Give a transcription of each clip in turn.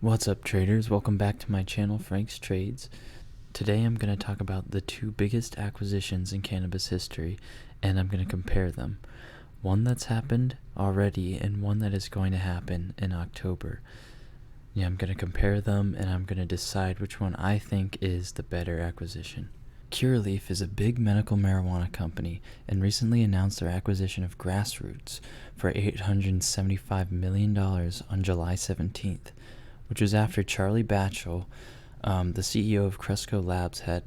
What's up, traders? Welcome back to my channel, Frank's Trades. Today I'm going to talk about the two biggest acquisitions in cannabis history, and I'm going to compare them. One that's happened already and one that is going to happen in October. I'm going to compare them and I'm going to decide which one I think is the better acquisition. Curaleaf is a big medical marijuana company and recently announced their acquisition of Grassroots for $875 million on July 17th, which was after Charlie Batchel, the CEO of Cresco Labs, had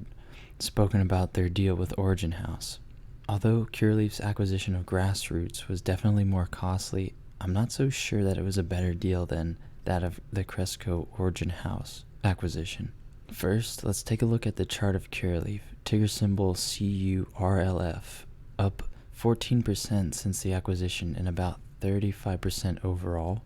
spoken about their deal with Origin House. Although Curaleaf's acquisition of Grassroots was definitely more costly, I'm not so sure that it was a better deal than that of the Cresco Origin House acquisition. First, let's take a look at the chart of Curaleaf, ticker symbol CURLF, up 14% since the acquisition and about 35% overall.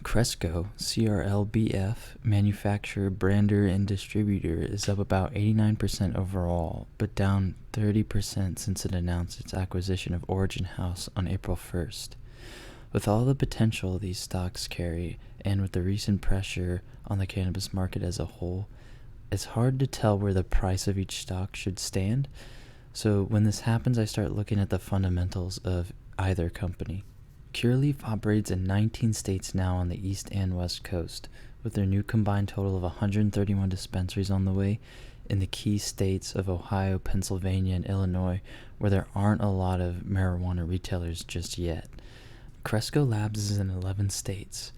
Cresco, CRLBF, manufacturer, brander, and distributor, is up about 89% overall, but down 30% since it announced its acquisition of Origin House on April 1st. With all the potential these stocks carry, and with the recent pressure on the cannabis market as a whole, it's hard to tell where the price of each stock should stand. So when this happens, I start looking at the fundamentals of either company. Curaleaf operates in 19 states now on the East and West Coast, with their new combined total of 131 dispensaries on the way in the key states of Ohio, Pennsylvania, and Illinois, where there aren't a lot of marijuana retailers just yet. Cresco Labs is in 11 states,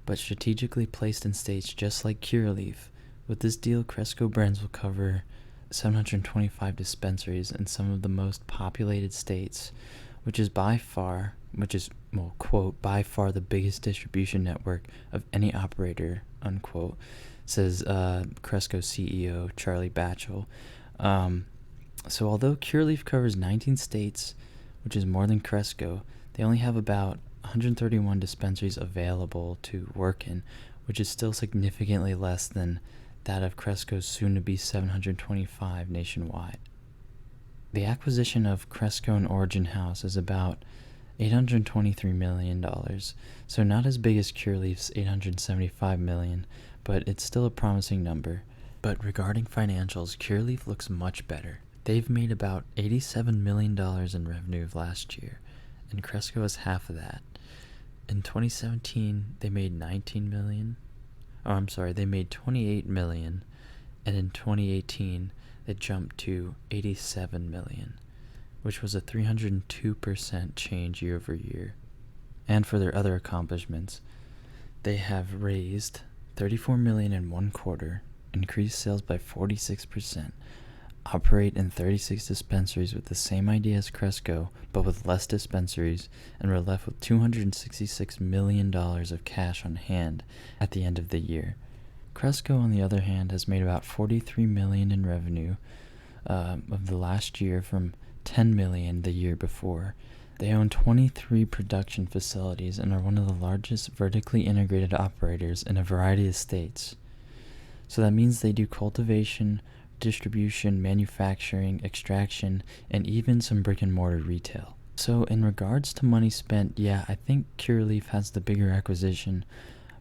but strategically placed in states just like Curaleaf. With this deal, Cresco brands will cover 725 dispensaries in some of the most populated states, which is by far the biggest distribution network of any operator, unquote, says Cresco CEO Charlie Batchel. So although Curaleaf covers 19 states, which is more than Cresco, they only have about 131 dispensaries available to work in, which is still significantly less than that of Cresco's soon-to-be 725 nationwide. The acquisition of Cresco and Origin House is about $823 million, so not as big as Curaleaf's $875 million, but it's still a promising number. But regarding financials, Curaleaf looks much better. They've made about $87 million in revenue last year, and Cresco is half of that. In 2017, they made $28 million, and in 2018, they jumped to $87 million, which was a 302% change year over year. And for their other accomplishments, they have raised $34 million in one quarter, increased sales by 46%, operate in 36 dispensaries with the same idea as Cresco, but with less dispensaries, and were left with $266 million of cash on hand at the end of the year. Cresco, on the other hand, has made about $43 million in revenue of the last year from $10 million the year before. They own 23 production facilities and are one of the largest vertically integrated operators in a variety of states. So that means they do cultivation, distribution, manufacturing, extraction, and even some brick and mortar retail. So in regards to money spent, I think Curaleaf has the bigger acquisition,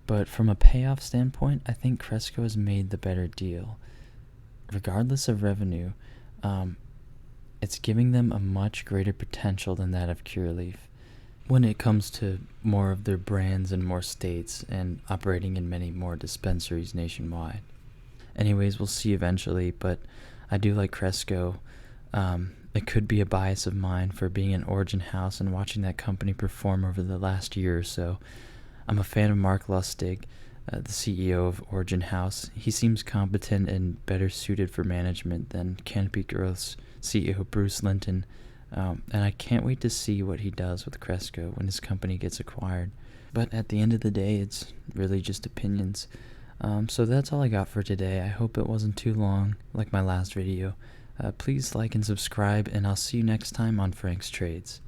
but from a payoff standpoint, I think Cresco has made the better deal. Regardless of revenue, it's giving them a much greater potential than that of Curaleaf when it comes to more of their brands in more states and operating in many more dispensaries nationwide. Anyways, we'll see eventually, but I do like Cresco. It could be a bias of mine for being an Origin House and watching that company perform over the last year or so. I'm a fan of Mark Lustig, the CEO of Origin House. He seems competent and better suited for management than Canopy Growth's CEO Bruce Linton, and I can't wait to see what he does with Cresco when his company gets acquired. But at the end of the day, it's really just opinions. So that's all I got for today. I hope it wasn't too long like my last video. Please like and subscribe, and I'll see you next time on Frank's Trades.